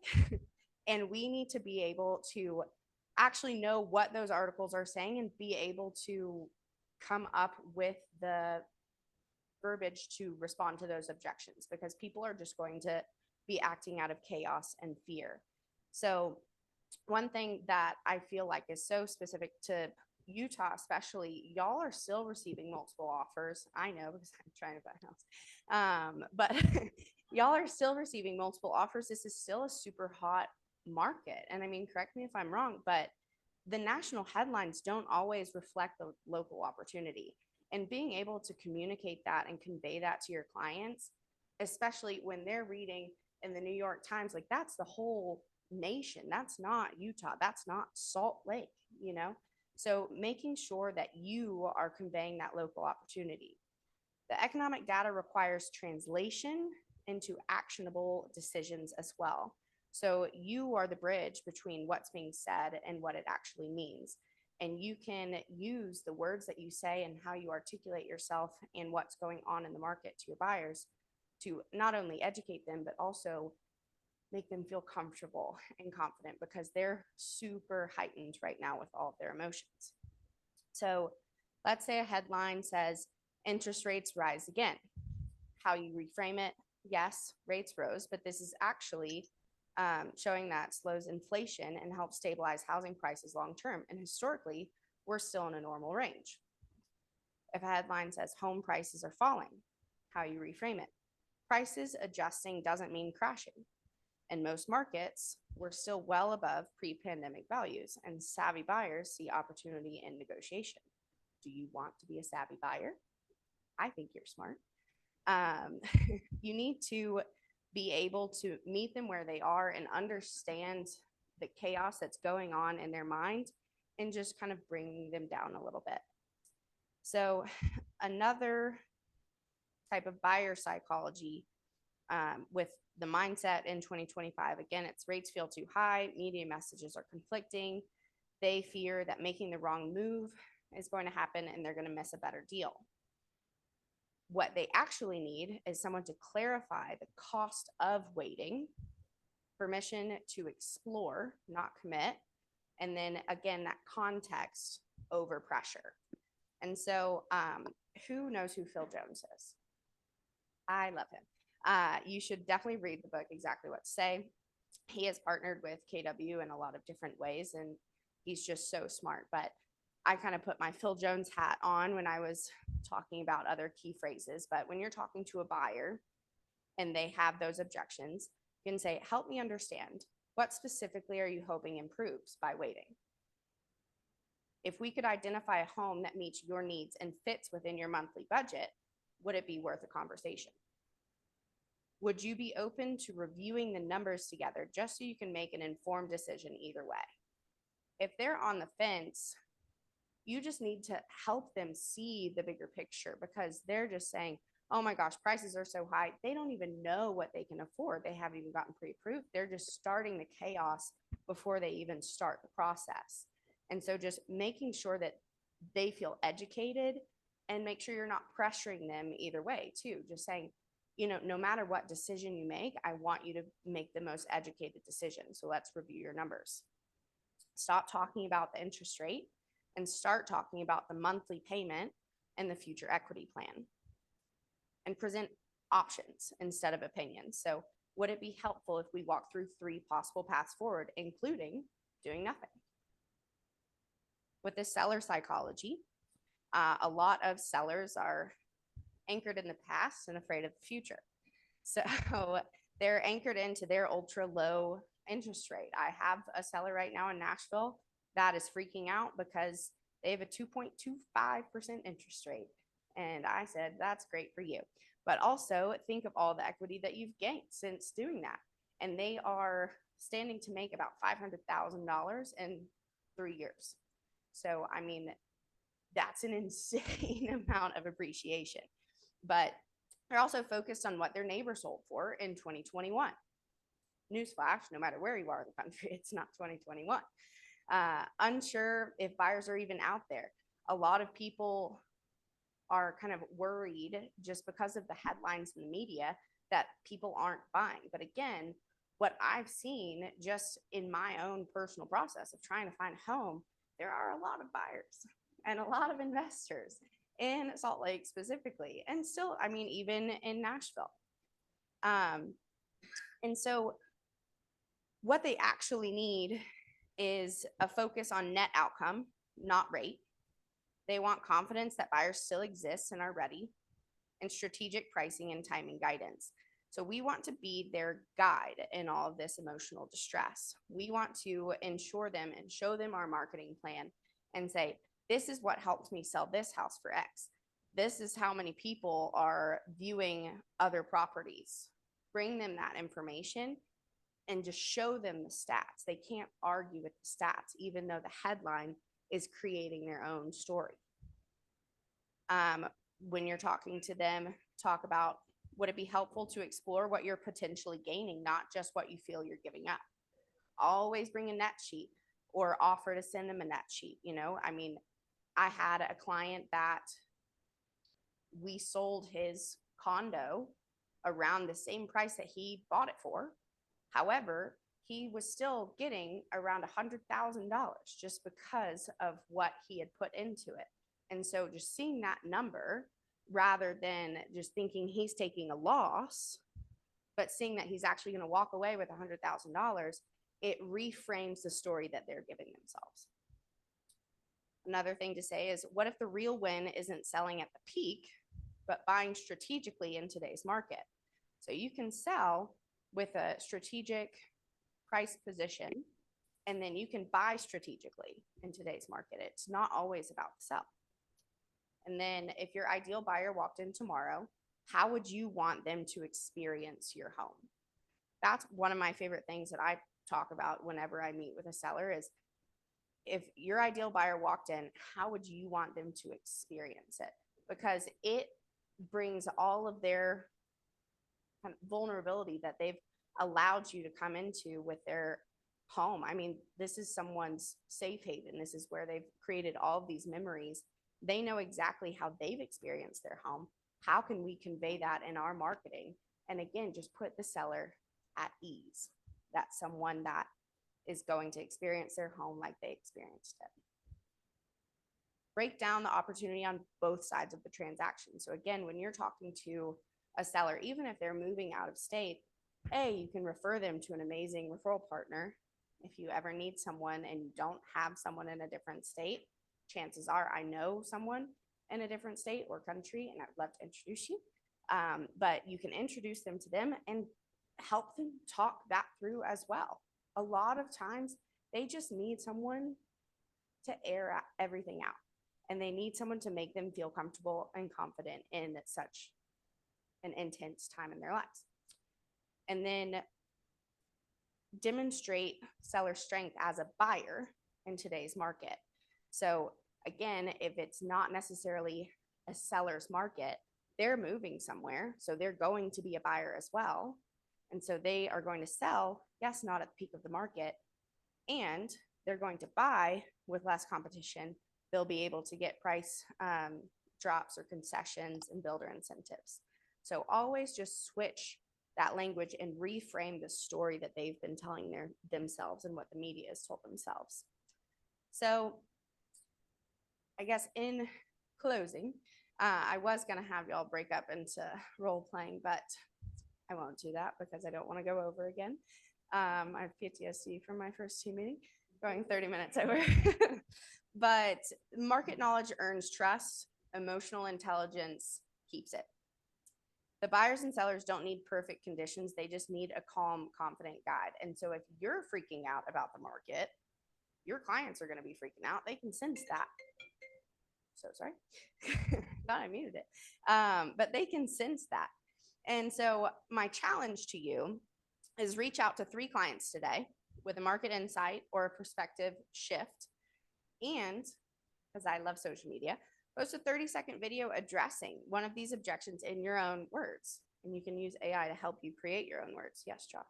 And we need to be able to actually know what those articles are saying and be able to come up with the verbiage to respond to those objections, because people are just going to be acting out of chaos and fear. So one thing that I feel like is so specific to Utah, especially, y'all are still receiving multiple offers. I know because I'm trying to buy a house. But y'all are still receiving multiple offers. This is still a super hot market. And I mean, correct me if I'm wrong, but the national headlines don't always reflect the local opportunity. And being able to communicate that and convey that to your clients, especially when they're reading in the New York Times, like that's the whole nation. That's not Utah. That's not Salt Lake, you know? So making sure that you are conveying that local opportunity. The economic data requires translation into actionable decisions as well. So you are the bridge between what's being said and what it actually means. And you can use the words that you say and how you articulate yourself and what's going on in the market to your buyers to not only educate them, but also make them feel comfortable and confident, because they're super heightened right now with all of their emotions. So let's say a headline says interest rates rise again. How you reframe it, yes, rates rose, but this is actually showing that slows inflation and helps stabilize housing prices long term. And historically, we're still in a normal range. If a headline says home prices are falling, how you reframe it, prices adjusting doesn't mean crashing. In most markets, we're still well above pre-pandemic values, and savvy buyers see opportunity in negotiation. Do you want to be a savvy buyer? I think you're smart. You need to be able to meet them where they are and understand the chaos that's going on in their mind and just kind of bringing them down a little bit. So another type of buyer psychology with the mindset in 2025, again, it's rates feel too high, media messages are conflicting, they fear that making the wrong move is going to happen and they're going to miss a better deal. What they actually need is someone to clarify the cost of waiting, permission to explore, not commit, and then again, that context over pressure. And so who knows who Phil Jones is? I love him. You should definitely read the book, Exactly What to Say. He has partnered with KW in a lot of different ways, and he's just so smart. But I kind of put my Phil Jones hat on when I was talking about other key phrases. But when you're talking to a buyer and they have those objections, you can say, help me understand, what specifically are you hoping improves by waiting? If we could identify a home that meets your needs and fits within your monthly budget, would it be worth a conversation? Would you be open to reviewing the numbers together just so you can make an informed decision either way? If they're on the fence, you just need to help them see the bigger picture, because they're just saying, oh my gosh, prices are so high. They don't even know what they can afford. They haven't even gotten pre-approved. They're just starting the chaos before they even start the process. And so just making sure that they feel educated, and make sure you're not pressuring them either way too. Just saying, you know, no matter what decision you make, I want you to make the most educated decision. So let's review your numbers. Stop talking about the interest rate and start talking about the monthly payment and the future equity plan. And present options instead of opinions. So would it be helpful if we walk through 3 possible paths forward, including doing nothing? With this seller psychology, A lot of sellers are anchored in the past and afraid of the future. So they're anchored into their ultra low interest rate. I have a seller right now in Nashville that is freaking out because they have a 2.25% interest rate. And I said, that's great for you. But also think of all the equity that you've gained since doing that. And they are standing to make about $500,000 in 3 years. So, I mean, that's an insane amount of appreciation. But they're also focused on what their neighbor sold for in 2021. Newsflash, no matter where you are in the country, it's not 2021. Unsure if buyers are even out there. A lot of people are kind of worried just because of the headlines in the media that people aren't buying. But again, what I've seen just in my own personal process of trying to find a home, there are a lot of buyers and a lot of investors in Salt Lake specifically, and still, I mean, even in Nashville. And so what they actually need is a focus on net outcome, not rate. They want confidence that buyers still exist and are ready, and strategic pricing and timing guidance. So we want to be their guide in all of this emotional distress. We want to ensure them and show them our marketing plan and say, this is what helped me sell this house for X. This is how many people are viewing other properties. Bring them that information and just show them the stats. They can't argue with the stats, even though the headline is creating their own story. When you're talking to them, talk about, would it be helpful to explore what you're potentially gaining, not just what you feel you're giving up? Always bring a net sheet or offer to send them a net sheet. You know, I mean, I had a client that we sold his condo around the same price that he bought it for. However, he was still getting around $100,000 just because of what he had put into it. And so just seeing that number rather than just thinking he's taking a loss, but seeing that he's actually going to walk away with $100,000, it reframes the story that they're giving themselves. Another thing to say is, what if the real win isn't selling at the peak, but buying strategically in today's market? So you can sell with a strategic price position, and then you can buy strategically in today's market. It's not always about the sell. And then if your ideal buyer walked in tomorrow, how would you want them to experience your home? That's one of my favorite things that I talk about whenever I meet with a seller is, if your ideal buyer walked in, how would you want them to experience it? Because it brings all of their kind of vulnerability that they've allowed you to come into with their home. I mean, this is someone's safe haven. This is where they've created all of these memories. They know exactly how they've experienced their home. How can we convey that in our marketing? And again, just put the seller at ease. That's someone that is going to experience their home like they experienced it. Break down the opportunity on both sides of the transaction. So again, when you're talking to a seller, even if they're moving out of state, you can refer them to an amazing referral partner. If you ever need someone and you don't have someone in a different state, chances are I know someone in a different state or country, and I'd love to introduce you. But you can introduce them to them and help them talk that through as well. A lot of times they just need someone to air everything out, and they need someone to make them feel comfortable and confident in such an intense time in their lives. And then demonstrate seller strength as a buyer in today's market. So again, if it's not necessarily a seller's market, they're moving somewhere, so they're going to be a buyer as well. And so they are going to sell, yes, not at the peak of the market, and they're going to buy with less competition. They'll be able to get price drops or concessions and builder incentives. So always just switch that language and reframe the story that they've been telling themselves and what the media has told themselves. So I guess in closing, I was going to have y'all break up into role playing, but I won't do that because I don't want to go over again. I have PTSD from my first team meeting. going 30 minutes over. But market knowledge earns trust, emotional intelligence keeps it. The buyers and sellers don't need perfect conditions. They just need a calm, confident guide. And so if you're freaking out about the market, your clients are going to be freaking out. They can sense that. So sorry. Thought I muted it. But they can sense that. And so my challenge to you is reach out to 3 clients today with a market insight or a perspective shift. And because I love social media, post a 30-second video addressing one of these objections in your own words. And you can use AI to help you create your own words. Yes, Josh.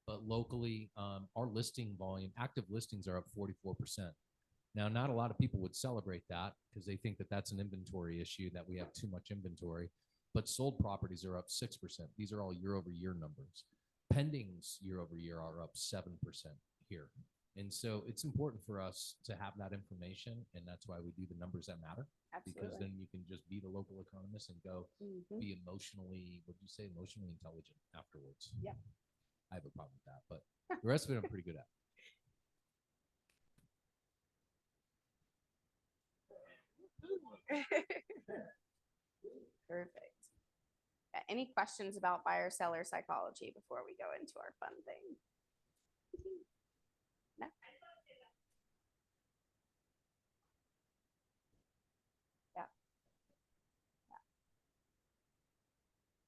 But locally, our listing volume, active listings are up 44%. Now, not a lot of people would celebrate that because they think that that's an inventory issue, that we have too much inventory. But sold properties are up 6%. These are all year-over-year numbers. Pendings year-over-year are up 7% here. And so it's important for us to have that information, and that's why we do the numbers that matter. Absolutely. Because then you can just be the local economist and go be emotionally, what do you say, emotionally intelligent afterwards. Yep. I have a problem with that, but the rest of it I'm pretty good at. Perfect. Any questions about buyer-seller psychology before we go into our fun thing? No? Yeah.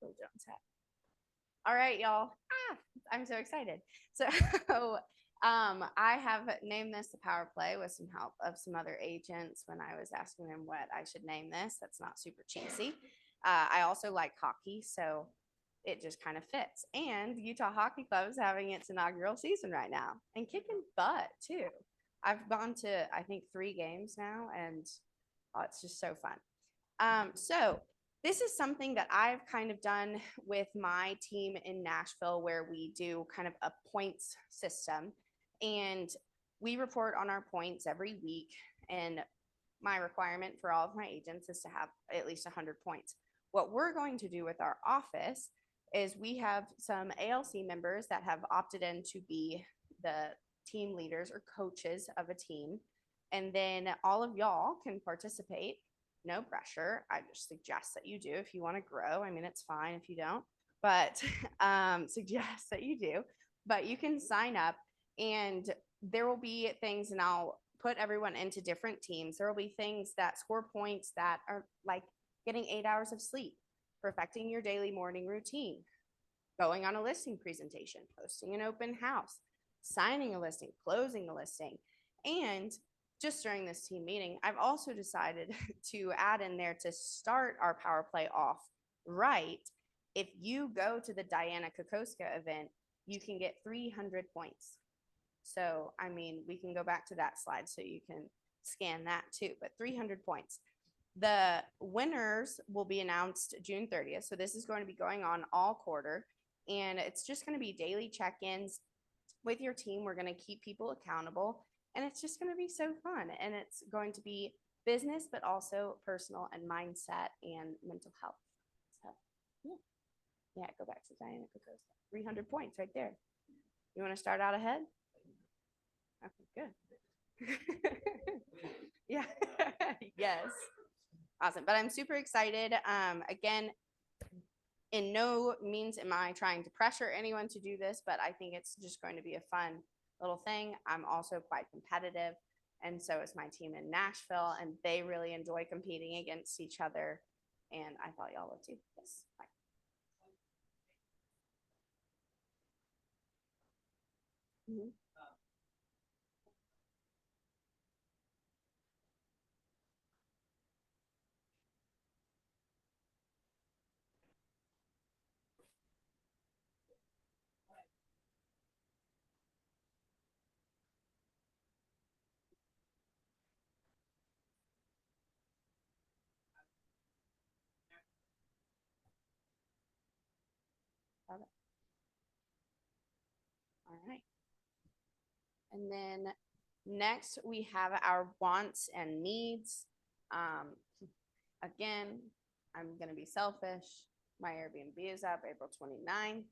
Bill Jones hat. All right, y'all. I'm so excited. So I have named this the power play with some help of some other agents when I was asking them what I should name this. That's not super cheesy. I also like hockey, so it just kind of fits. And Utah Hockey Club is having its inaugural season right now and kicking butt too. I've gone to, I think, 3 games now, and it's just so fun. So this is something that I've kind of done with my team in Nashville, where we do kind of a points system, and we report on our points every week. And my requirement for all of my agents is to have at least 100 points. What we're going to do with our office is we have some ALC members that have opted in to be the team leaders or coaches of a team. And then all of y'all can participate. No pressure. I just suggest that you do if you want to grow. I mean, it's fine if you don't, but suggest that you do. But you can sign up, and there will be things, and I'll put everyone into different teams. There will be things that score points that are like getting 8 hours of sleep, perfecting your daily morning routine, going on a listing presentation, hosting an open house, signing a listing, closing a listing. And just during this team meeting, I've also decided to add in there to start our power play off right. If you go to the Diana Kokoska event, you can get 300 points. So, I mean, we can go back to that slide so you can scan that too, but 300 points. The winners will be announced June 30th. So this is going to be going on all quarter, and it's just going to be daily check-ins with your team. We're going to keep people accountable, and it's just going to be so fun. And it's going to be business, but also personal and mindset and mental health. So yeah, go back to Diana Kokoska. 300 points right there. You want to start out ahead? Okay, good. Yeah. Yes. Awesome. But I'm super excited. Again, in no means am I trying to pressure anyone to do this, but I think it's just going to be a fun little thing. I'm also quite competitive, and so is my team in Nashville, and they really enjoy competing against each other, and I thought y'all would too. Yes. Bye. Mm-hmm. Love it. All right. And then Next, we have our wants and needs. Again, I'm gonna be selfish. My Airbnb is up April 29th.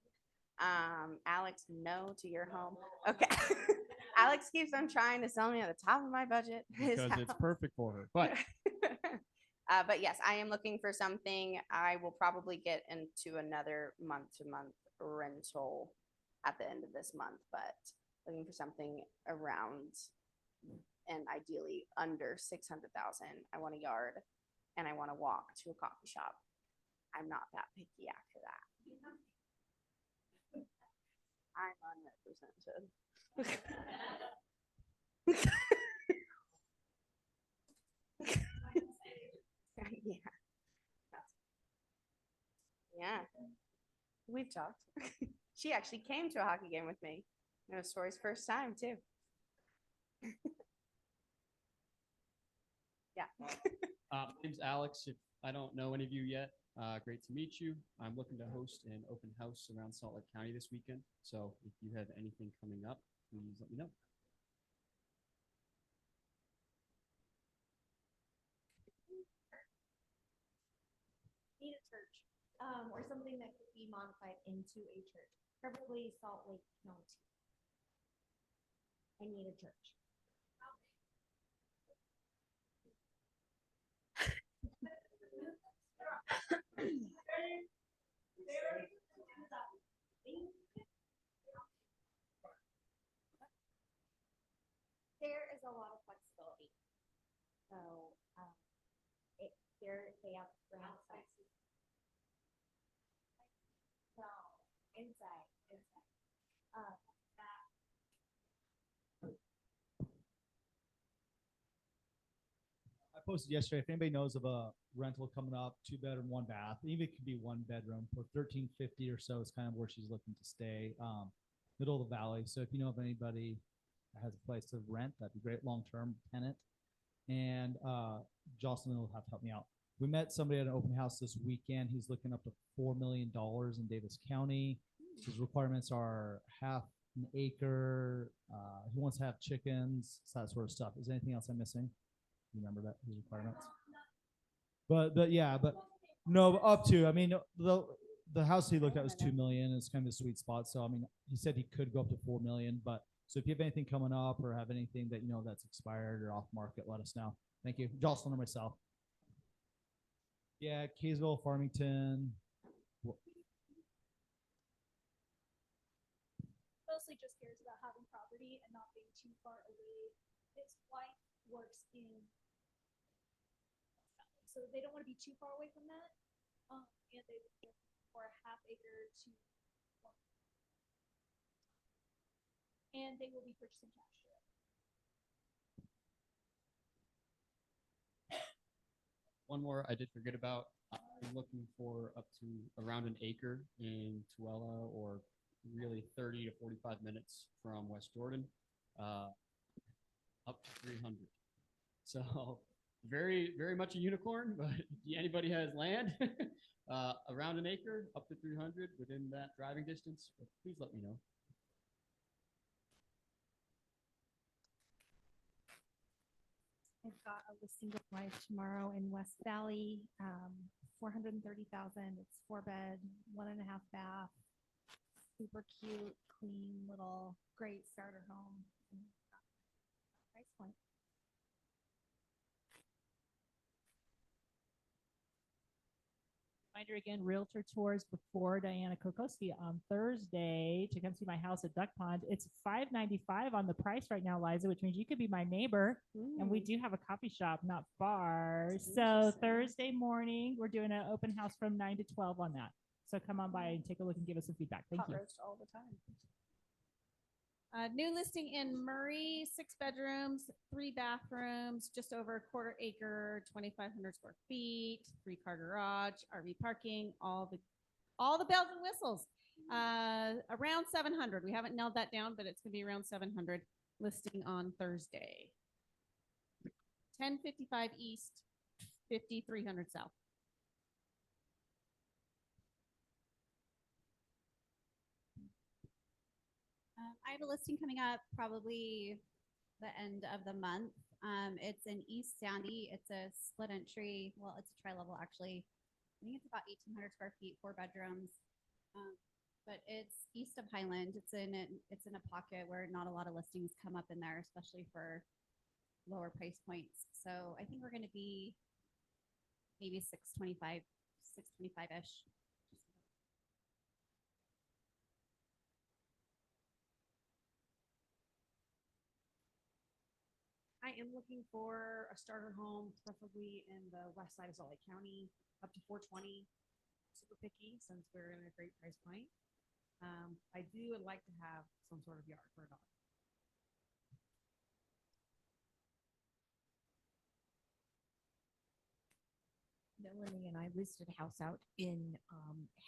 Alex, no to your home. Okay. Alex keeps on trying to sell me at the top of my budget. his Because it's house. perfect for her. But But yes, I am looking for something. I will probably get into another month-to-month rental at the end of this month, but looking for something around and ideally under 600,000. I want a yard and I want to walk to a coffee shop. I'm not that picky after that. I'm unrepresented. Yeah. Yeah. We've talked. She actually came to a hockey game with me. It was Tori's first time too. Yeah. my name's Alex. If I don't know any of you yet, great to meet you. I'm looking to host an open house around Salt Lake County this weekend. So if you have anything coming up, please let me know. Need a church, or something that could be modified into a church, preferably Salt Lake County. I need a church. There is a lot of flexibility. So, they have ground sizes. No, inside. I posted yesterday, if anybody knows of a rental coming up, 2 bedroom, 1 bath, even it could be 1 bedroom for $13.50 or so is kind of where she's looking to stay. Middle of the valley. So if you know of anybody that has a place to rent, that'd be great, long-term tenant. And Jocelyn will have to help me out. We met somebody at an open house this weekend. He's looking up to $4 million in Davis County. His requirements are half an acre. He wants to have chickens, that sort of stuff. Is there anything else I'm missing? You remember that, his requirements? But yeah, but no, up to, I mean, the house he looked at was 2 million. It's kind of a sweet spot. So, I mean, he said he could go up to 4 million, but so if you have anything coming up or have anything that, you know, that's expired or off market, let us know. Thank you. Jocelyn or myself. Yeah, Kaysville, Farmington. Mostly just cares about having property and not being too far away. His wife works in, so they don't want to be too far away from that. And they look for a half acre to 1. And they will be purchasing cash. One more I did forget about. I'm looking for up to around an acre in Tooele, or really 30 to 45 minutes from West Jordan, up to 300. So very, very much a unicorn, but if anybody has land around an acre, up to 300 within that driving distance, please let me know. I've got a listing of live tomorrow in West Valley, 430,000. It's 4-bed, 1.5 bath, super cute, clean little great starter home. Price point. Reminder again, realtor tours before Diana Kokoski on Thursday to come see my house at Duck Pond. It's $5.95 on the price right now, Liza, which means you could be my neighbor. And we do have a coffee shop not far. So Thursday morning, we're doing an open house from 9 to 12 on that. So come on by and take a look and give us some feedback. Thank you. Roast all the time. New listing in Murray, 6 bedrooms, 3 bathrooms, just over a 1/4 acre, 2,500 square feet, 3-car garage, RV parking, all the bells and whistles. Around 700. We haven't nailed that down, but it's gonna be around 700. Listing on Thursday. 1055 East, 5300 South. I have a listing coming up probably the end of the month. It's in East Sandy. It's a split entry. Well, it's a tri-level actually. I think it's about 1,800 square feet, 4 bedrooms. But it's east of Highland. It's in a pocket where not a lot of listings come up in there, especially for lower price points. So I think we're going to be maybe 625-ish. I am looking for a starter home, preferably in the west side of Salt Lake County, up to 420. Super picky since we're in a great price point. I would like to have some sort of yard for a dog. Melanie and I listed a house out in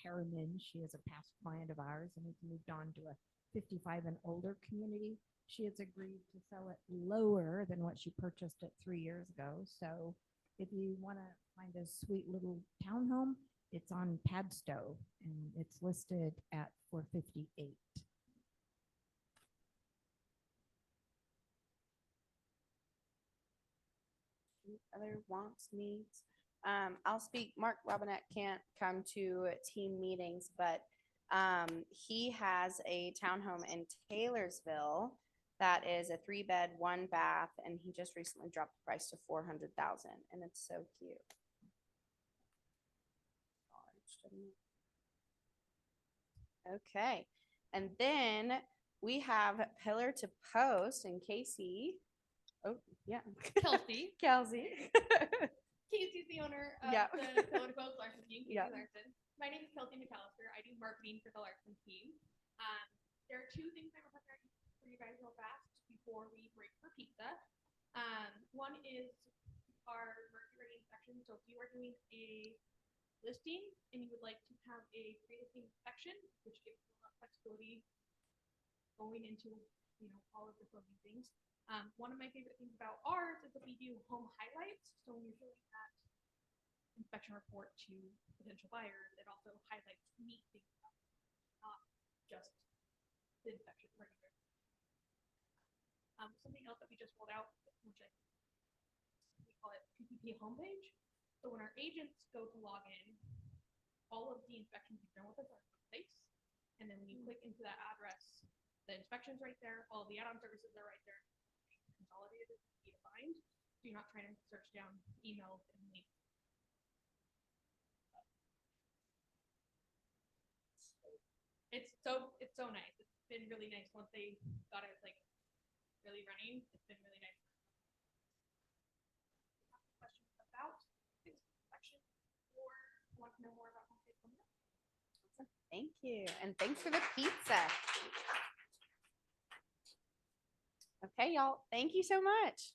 Harriman. She is a past client of ours and has moved on to a 55 and older community. She has agreed to sell it lower than what she purchased it 3 years ago. So if you want to find a sweet little townhome, it's on Padstow and it's listed at 458. Other wants, needs. I'll speak. Mark Robinette can't come to team meetings, but he has a townhome in Taylorsville that is a 3-bed, 1-bath, and he just recently dropped the price to $400,000, and it's so cute. Okay, and then we have Pillar to Post and Casey. Oh yeah, Kelsey. Kelsey. Casey's the owner of Yeah. the Pillar to Post Larson team. Casey Yeah. Larson. My name is Kelsey McAllister. I do marketing for the Larson team. There are 2 things I'm preparing for you guys real fast before we break for pizza. One is our Mercury ready inspection. So if you are doing a listing and you would like to have a pre-listing inspection, which gives you a lot of flexibility going into all of the closing things. One of my favorite things about ours is that we do home highlights. So when you're showing that inspection report to potential buyers, it also highlights neat things about it, not just the inspection regular. Something else that we just rolled out, which we call it PPP homepage. So when our agents go to log in, all of the inspections you've done with us are in one place. And then when you click into that address, the inspection's right there, all the add-on services are right there. Consolidated, easy to find. So you're not trying to search down emails and links. It's so nice. It's been really nice once they got it like really running. It's been really nice. Questions about this section or want to know more about homepage? Awesome. Thank you, and thanks for the pizza. Okay, y'all. Thank you so much.